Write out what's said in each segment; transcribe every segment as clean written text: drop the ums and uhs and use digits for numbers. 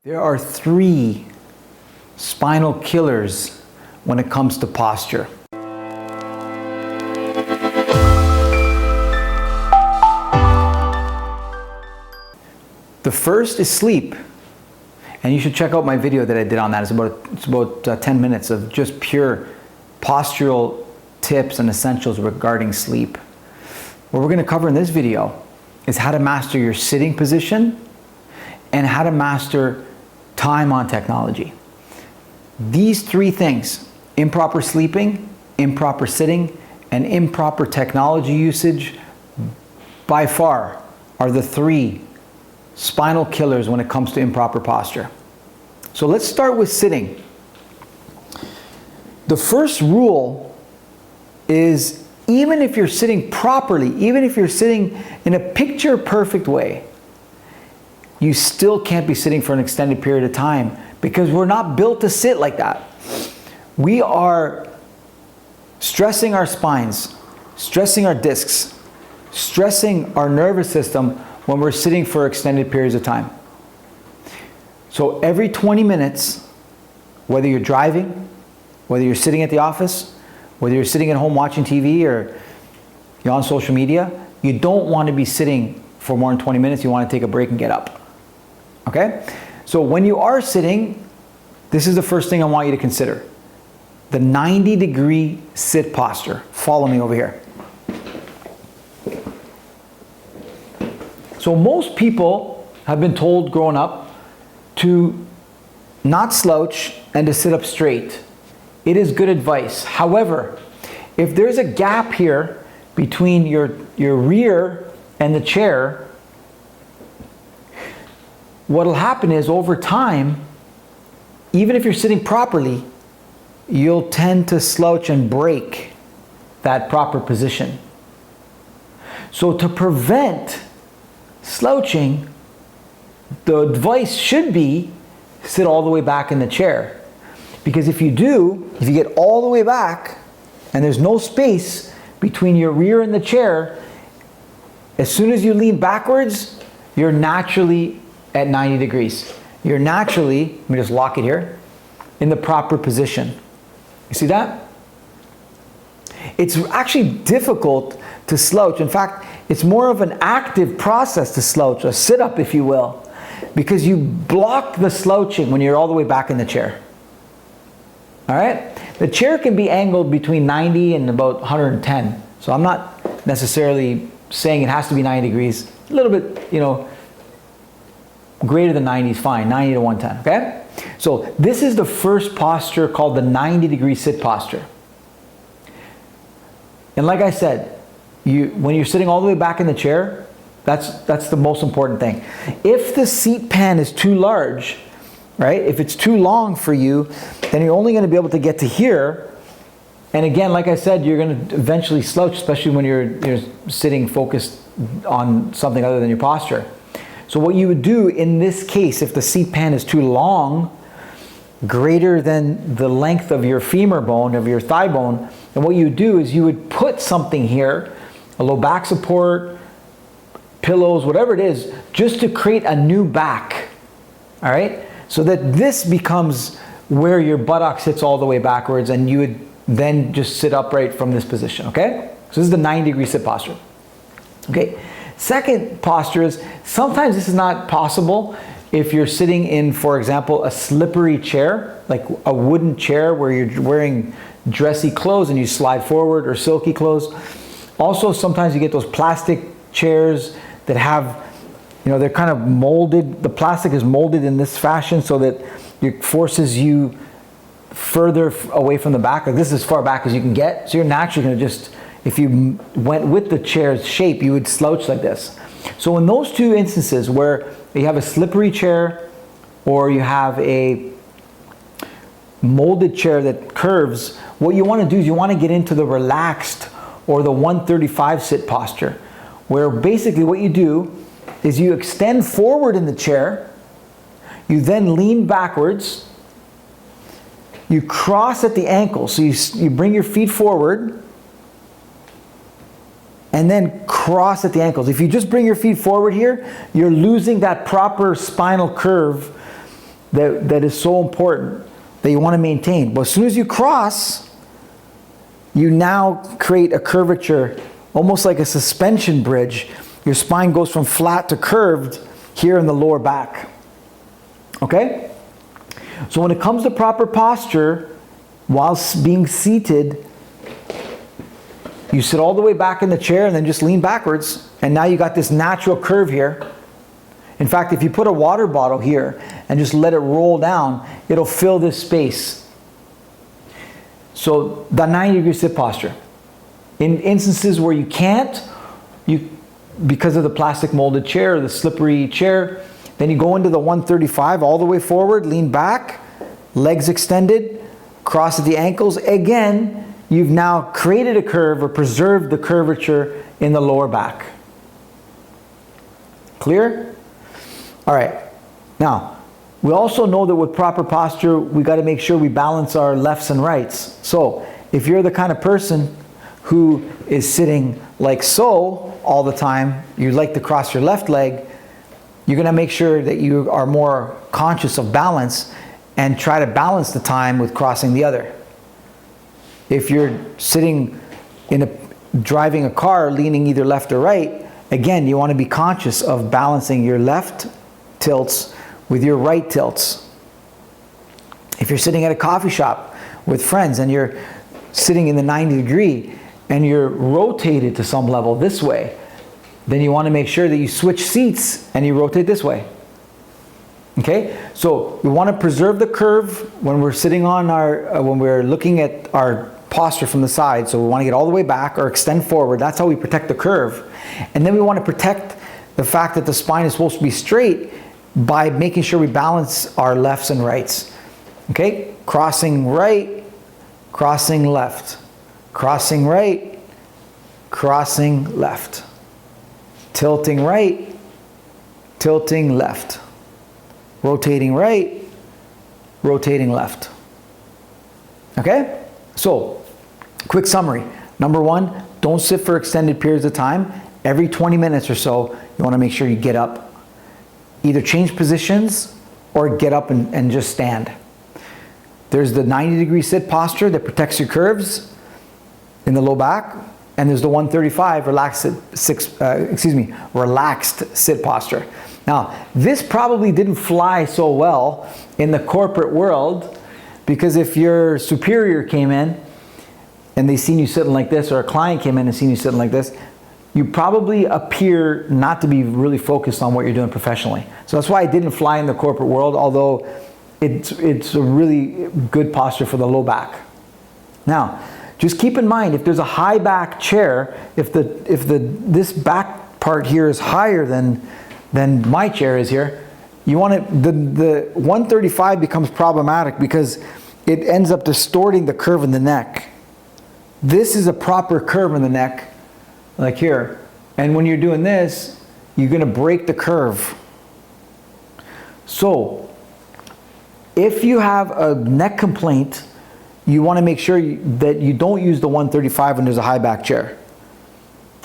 There are three spinal killers when it comes to posture. The first is sleep. And you should check out my video that I did on that. It's about 10 minutes of just pure postural tips and essentials regarding sleep. What we're going to cover in this video is how to master your sitting position and how to master time on technology. These three things, improper sleeping, improper sitting, and improper technology usage, by far are the three spinal killers when it comes to improper posture. So let's start with sitting. The first rule is, even if you're sitting properly, even if you're sitting in a picture perfect way, you still can't be sitting for an extended period of time because we're not built to sit like that. We are stressing our spines, stressing our discs, stressing our nervous system when we're sitting for extended periods of time. So every 20 minutes, whether you're driving, whether you're sitting at the office, whether you're sitting at home watching TV or you're on social media, you don't want to be sitting for more than 20 minutes. You want to take a break and get up. Okay? So when you are sitting, this is the first thing I want you to consider. The 90-degree sit posture. Follow me over here. So most people have been told growing up to not slouch and to sit up straight. It is good advice. However, if there's a gap here between your rear and the chair, what'll happen is over time, even if you're sitting properly, you'll tend to slouch and break that proper position. So to prevent slouching, the advice should be sit all the way back in the chair. Because if you do, if you get all the way back and there's no space between your rear and the chair, as soon as you lean backwards, you're naturally at 90 degrees. You're naturally, let me just lock it here, in the proper position. You see that? It's actually difficult to slouch. In fact, it's more of an active process to slouch, a sit-up if you will, because you block the slouching when you're all the way back in the chair. All right? The chair can be angled between 90 and about 110. So I'm not necessarily saying it has to be 90 degrees. A little bit, greater than 90 is fine, 90 to 110, okay? So this is the first posture called the 90-degree sit posture. And like I said, when you're sitting all the way back in the chair, that's the most important thing. If the seat pan is too large, right, if it's too long for you, then you're only going to be able to get to here. And again, like I said, you're going to eventually slouch, especially when you're sitting focused on something other than your posture. So what you would do in this case, if the seat pan is too long, greater than the length of your femur bone, of your thigh bone, then what you would do is you would put something here, a low back support, pillows, whatever it is, just to create a new back, all right? So that this becomes where your buttock sits all the way backwards and you would then just sit upright from this position, okay? So this is the 90-degree sit posture, okay? Second posture is, sometimes this is not possible if you're sitting in, for example, a slippery chair, like a wooden chair where you're wearing dressy clothes and you slide forward, or silky clothes. Also, sometimes you get those plastic chairs that have, they're kind of molded. The plastic is molded in this fashion so that it forces you further away from the back. Like this is as far back as you can get. So you're naturally going to just, if you went with the chair's shape, you would slouch like this. So in those two instances where you have a slippery chair or you have a molded chair that curves, what you want to do is you want to get into the relaxed or the 135 sit posture, where basically what you do is you extend forward in the chair, you then lean backwards, you cross at the ankle, so you bring your feet forward, and then cross at the ankles. If you just bring your feet forward here, you're losing that proper spinal curve that is so important that you want to maintain. But as soon as you cross, you now create a curvature, almost like a suspension bridge. Your spine goes from flat to curved here in the lower back. Okay? So when it comes to proper posture, whilst being seated, you sit all the way back in the chair and then just lean backwards. And now you got this natural curve here. In fact, if you put a water bottle here and just let it roll down, it'll fill this space. So the 90-degree sit posture. In instances where you can't, because of the plastic molded chair or the slippery chair, then you go into the 135 all the way forward, lean back, legs extended, cross at the ankles. Again, you've now created a curve or preserved the curvature in the lower back. Clear? All right. Now, we also know that with proper posture, we got to make sure we balance our lefts and rights. So, if you're the kind of person who is sitting like so all the time, you like to cross your left leg, you're going to make sure that you are more conscious of balance and try to balance the time with crossing the other. If you're sitting driving a car leaning either left or right, again, you want to be conscious of balancing your left tilts with your right tilts. If you're sitting at a coffee shop with friends and you're sitting in the 90 degree and you're rotated to some level this way, then you want to make sure that you switch seats and you rotate this way. Okay? So we want to preserve the curve when we're sitting on when we're looking at our posture from the side. So we want to get all the way back or extend forward. That's how we protect the curve. And then we want to protect the fact that the spine is supposed to be straight by making sure we balance our lefts and rights. Okay? Crossing right, crossing left. Crossing right, crossing left. Tilting right, tilting left. Rotating right, rotating left. Okay? So, quick summary. Number one, don't sit for extended periods of time. Every 20 minutes or so, you want to make sure you get up. Either change positions or get up and just stand. There's the 90-degree sit posture that protects your curves in the low back. And there's the 135 relaxed sit posture. Now, this probably didn't fly so well in the corporate world, because if your superior came in and they seen you sitting like this, or a client came in and seen you sitting like this, you probably appear not to be really focused on what you're doing professionally. So that's why it didn't fly in the corporate world, although it's a really good posture for the low back. Now, just keep in mind, if there's a high back chair, if this back part here is higher than my chair is here, you want to, the 135 becomes problematic because it ends up distorting the curve in the neck. This is a proper curve in the neck, like here. And when you're doing this, you're going to break the curve. So, if you have a neck complaint, you want to make sure that you don't use the 135 when there's a high back chair.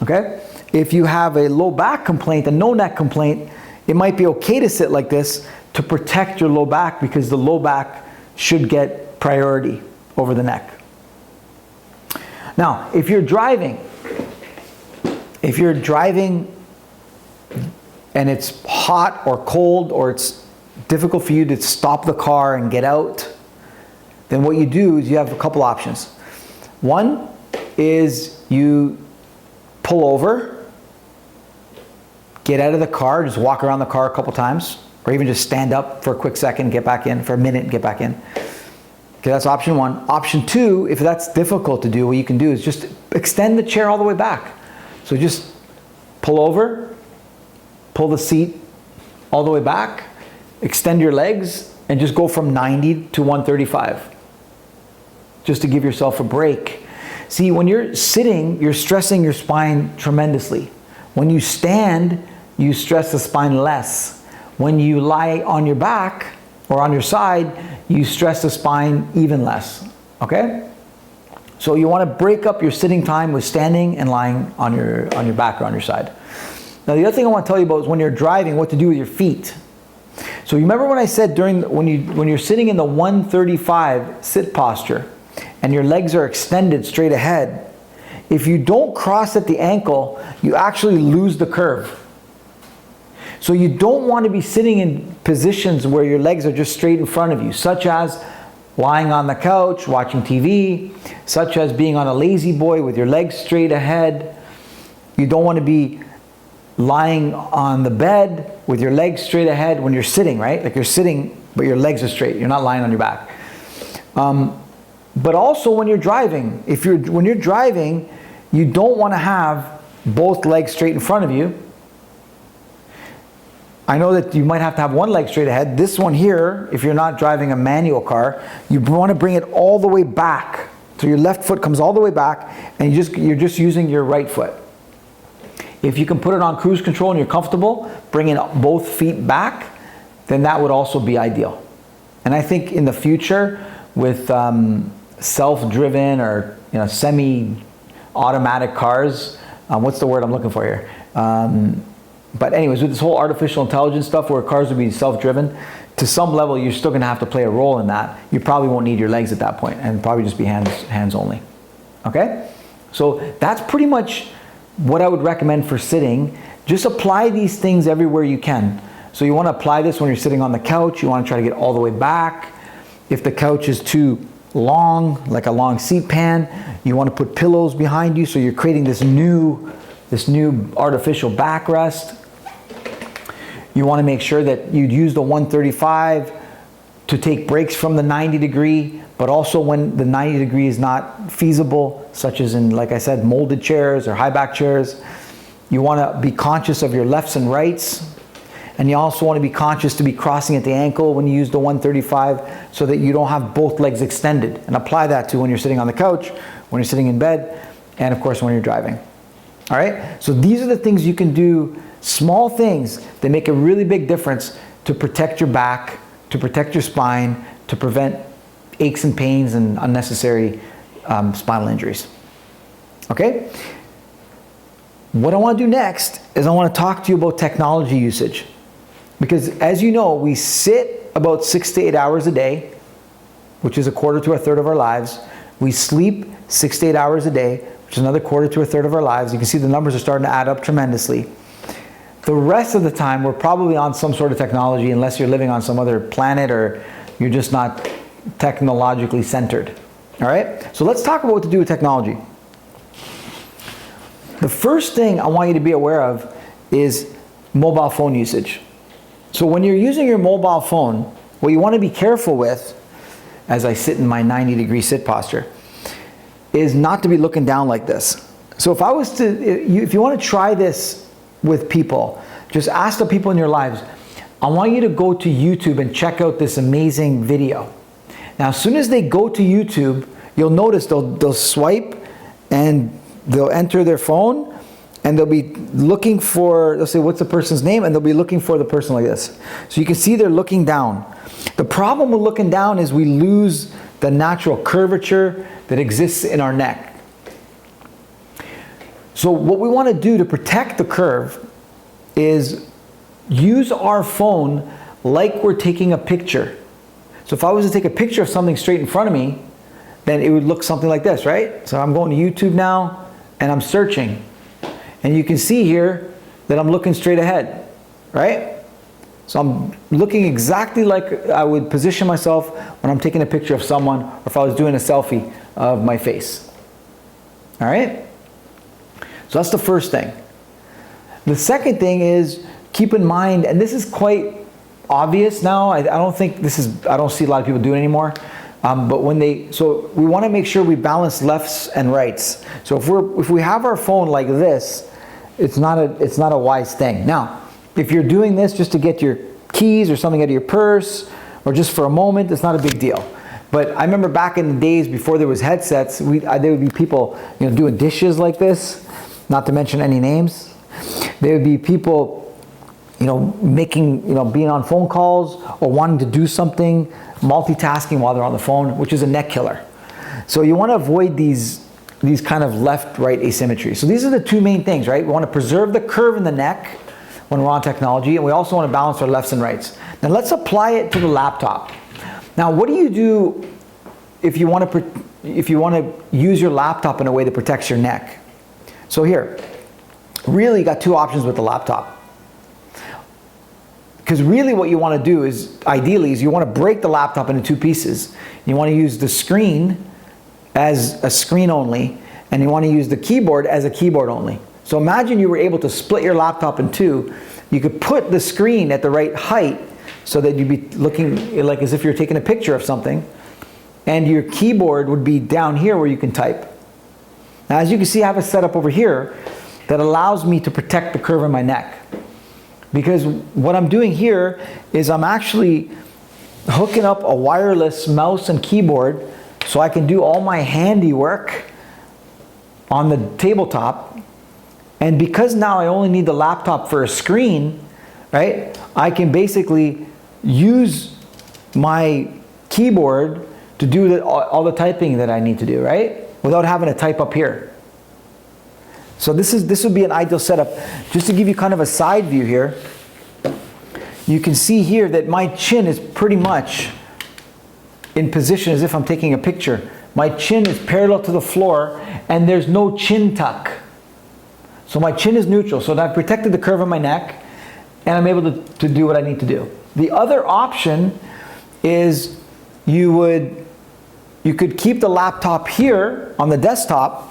Okay? If you have a low back complaint, a no neck complaint, it might be okay to sit like this to protect your low back, because the low back should get priority over the neck. Now, if you're driving and it's hot or cold, or it's difficult for you to stop the car and get out, then what you do is you have a couple options. One is you pull over, get out of the car, just walk around the car a couple times, or even just stand up for a quick second, get back in for a minute and get back in. Okay, that's option one. Option two, if that's difficult to do, what you can do is just extend the chair all the way back. So just pull over, pull the seat all the way back, extend your legs, and just go from 90 to 135. Just to give yourself a break. See, when you're sitting, you're stressing your spine tremendously. When you stand, you stress the spine less. When you lie on your back or on your side, you stress the spine even less. Okay? So you want to break up your sitting time with standing and lying on your back or on your side. Now, the other thing I want to tell you about is when you're driving, what to do with your feet. So you remember when I said when you're sitting in the 135 sit posture and your legs are extended straight ahead, if you don't cross at the ankle, you actually lose the curve. So you don't want to be sitting in positions where your legs are just straight in front of you, such as lying on the couch, watching TV, such as being on a lazy boy with your legs straight ahead. You don't want to be lying on the bed with your legs straight ahead when you're sitting, right? Like you're sitting, but your legs are straight. You're not lying on your back. But also when you're driving, when you're driving, you don't want to have both legs straight in front of you. I know that you might have to have one leg straight ahead. This one here, if you're not driving a manual car, you want to bring it all the way back. So your left foot comes all the way back, and you're just using your right foot. If you can put it on cruise control and you're comfortable, bringing both feet back, then that would also be ideal. And I think in the future, with self-driven or semi-automatic cars, what's the word I'm looking for here? But anyways, with this whole artificial intelligence stuff where cars will be self-driven, to some level you're still going to have to play a role in that. You probably won't need your legs at that point and probably just be hands only. Okay? So that's pretty much what I would recommend for sitting. Just apply these things everywhere you can. So you want to apply this when you're sitting on the couch. You want to try to get all the way back. If the couch is too long, like a long seat pan, you want to put pillows behind you so you're creating this new artificial backrest. You want to make sure that you'd use the 135 to take breaks from the 90 degree, but also when the 90 degree is not feasible, such as in, like I said, molded chairs or high back chairs. You want to be conscious of your lefts and rights. And you also want to be conscious to be crossing at the ankle when you use the 135 so that you don't have both legs extended. And apply that to when you're sitting on the couch, when you're sitting in bed, and of course when you're driving. All right? So these are the things you can do, small things that make a really big difference to protect your back, to protect your spine, to prevent aches and pains and unnecessary spinal injuries. Okay? What I want to do next is I want to talk to you about technology usage. Because as you know, we sit about 6 to 8 hours a day, which is a quarter to a third of our lives. We sleep 6 to 8 hours a day, which is another quarter to a third of our lives. You can see the numbers are starting to add up tremendously. The rest of the time, we're probably on some sort of technology, unless you're living on some other planet or you're just not technologically centered. All right? So let's talk about what to do with technology. The first thing I want you to be aware of is mobile phone usage. So when you're using your mobile phone, what you want to be careful with, as I sit in my 90-degree sit posture, is not to be looking down like this. So if you want to try this with people, just ask the people in your lives, I want you to go to YouTube and check out this amazing video. Now, as soon as they go to YouTube, you'll notice they'll swipe and they'll enter their phone and they'll be looking for, they'll say, what's the person's name? And they'll be looking for the person like this. So you can see they're looking down. The problem with looking down is we lose the natural curvature that exists in our neck. So what we want to do to protect the curve is use our phone like we're taking a picture. So if I was to take a picture of something straight in front of me, then it would look something like this, right? So I'm going to YouTube now and I'm searching. And you can see here that I'm looking straight ahead, right? So I'm looking exactly like I would position myself when I'm taking a picture of someone or if I was doing a selfie of my face. All right? So that's the first thing. The second thing is keep in mind, and this is quite obvious now, I don't see a lot of people do it anymore. So we want to make sure we balance lefts and rights. So if we have our phone like this, it's not a wise thing. Now, if you're doing this just to get your keys or something out of your purse, or just for a moment, it's not a big deal. But I remember back in the days before there was headsets, there would be people, doing dishes like this, not to mention any names. There would be people, being on phone calls or wanting to do something, multitasking while they're on the phone, which is a neck killer. So you want to avoid these kind of left-right asymmetry. So these are the two main things, right? We want to preserve the curve in the neck when we're on technology, and we also want to balance our lefts and rights. And let's apply it to the laptop. Now, what do you do if you want to use your laptop in a way that protects your neck? So here, really you got two options with the laptop. Because really what you want to do is, ideally, is you want to break the laptop into two pieces. You want to use the screen as a screen only, and you want to use the keyboard as a keyboard only. So imagine you were able to split your laptop in two. You could put the screen at the right height so that you'd be looking like as if you're taking a picture of something, and your keyboard would be down here where you can type. Now, as you can see, I have a setup over here that allows me to protect the curve in my neck. Because what I'm doing here is I'm actually hooking up a wireless mouse and keyboard so I can do all my handiwork on the tabletop. And because now I only need the laptop for a screen, right, I can basically use my keyboard to do all the typing that I need to do, right, without having to type up here. So this would be an ideal setup. Just to give you kind of a side view here, you can see here that my chin is pretty much in position as if I'm taking a picture. My chin is parallel to the floor and there's no chin tuck. So my chin is neutral, so I've protected the curve of my neck and I'm able to do what I need to do. The other option is you could keep the laptop here on the desktop.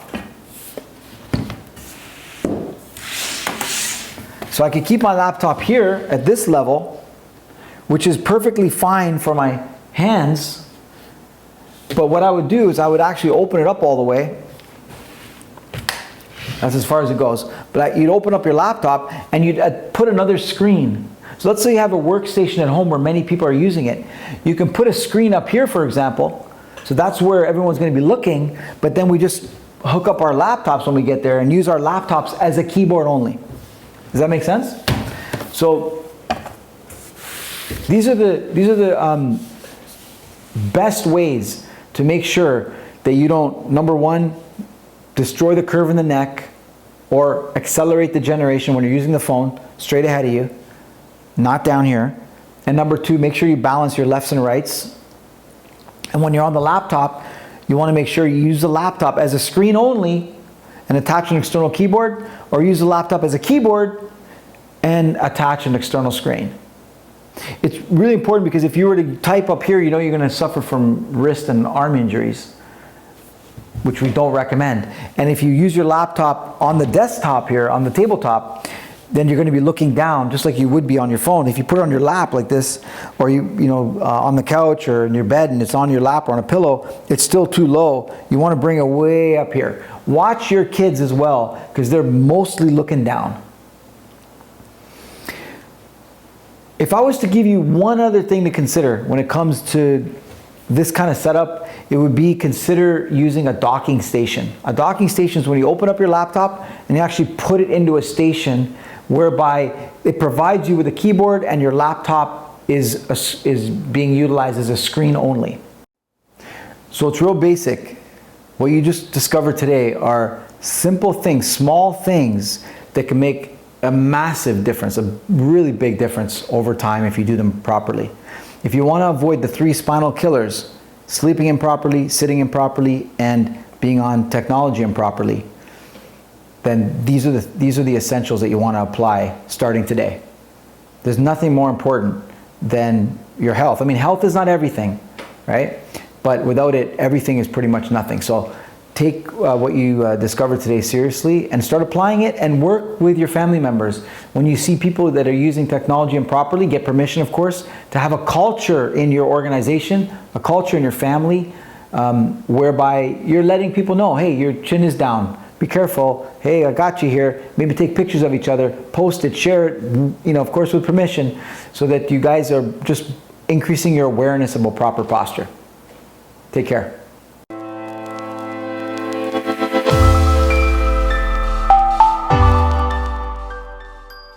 So I could keep my laptop here at this level, which is perfectly fine for my hands. But what I would do is I would actually open it up all the way. That's as far as it goes. But you'd open up your laptop and you'd put another screen. So let's say you have a workstation at home where many people are using it. You can put a screen up here, for example. So that's where everyone's going to be looking. But then we just hook up our laptops when we get there and use our laptops as a keyboard only. Does that make sense? So these are the best ways to make sure that you don't, number one, destroy the curve in the neck or accelerate degeneration when you're using the phone straight ahead of you, not down here. And number two, make sure you balance your lefts and rights. And when you're on the laptop, you want to make sure you use the laptop as a screen only and attach an external keyboard, or use the laptop as a keyboard and attach an external screen. It's really important because if you were to type up here, you know you're going to suffer from wrist and arm injuries, which we don't recommend. And if you use your laptop on the desktop here, on the tabletop, then you're going to be looking down just like you would be on your phone. If you put it on your lap like this, or on the couch or in your bed and it's on your lap or on a pillow, it's still too low. You want to bring it way up here. Watch your kids as well because they're mostly looking down. If I was to give you one other thing to consider when it comes to this kind of setup, it would be consider using a docking station. A docking station is when you open up your laptop and you actually put it into a station whereby it provides you with a keyboard and your laptop is being utilized as a screen only. So it's real basic. What you just discovered today are simple things, small things that can make a massive difference, a really big difference over time if you do them properly. If you want to avoid the 3 spinal killers, sleeping improperly, sitting improperly, and being on technology improperly, then these are the essentials that you want to apply starting today. There's nothing more important than your health. I mean, health is not everything, right? But without it, everything is pretty much nothing. So take what you discovered today seriously and start applying it, and work with your family members. When you see people that are using technology improperly, get permission, of course, to have a culture in your organization, a culture in your family, whereby you're letting people know, hey, your chin is down. Be careful. Hey, I got you here. Maybe take pictures of each other, post it, share it, of course with permission, so that you guys are just increasing your awareness about proper posture. Take care.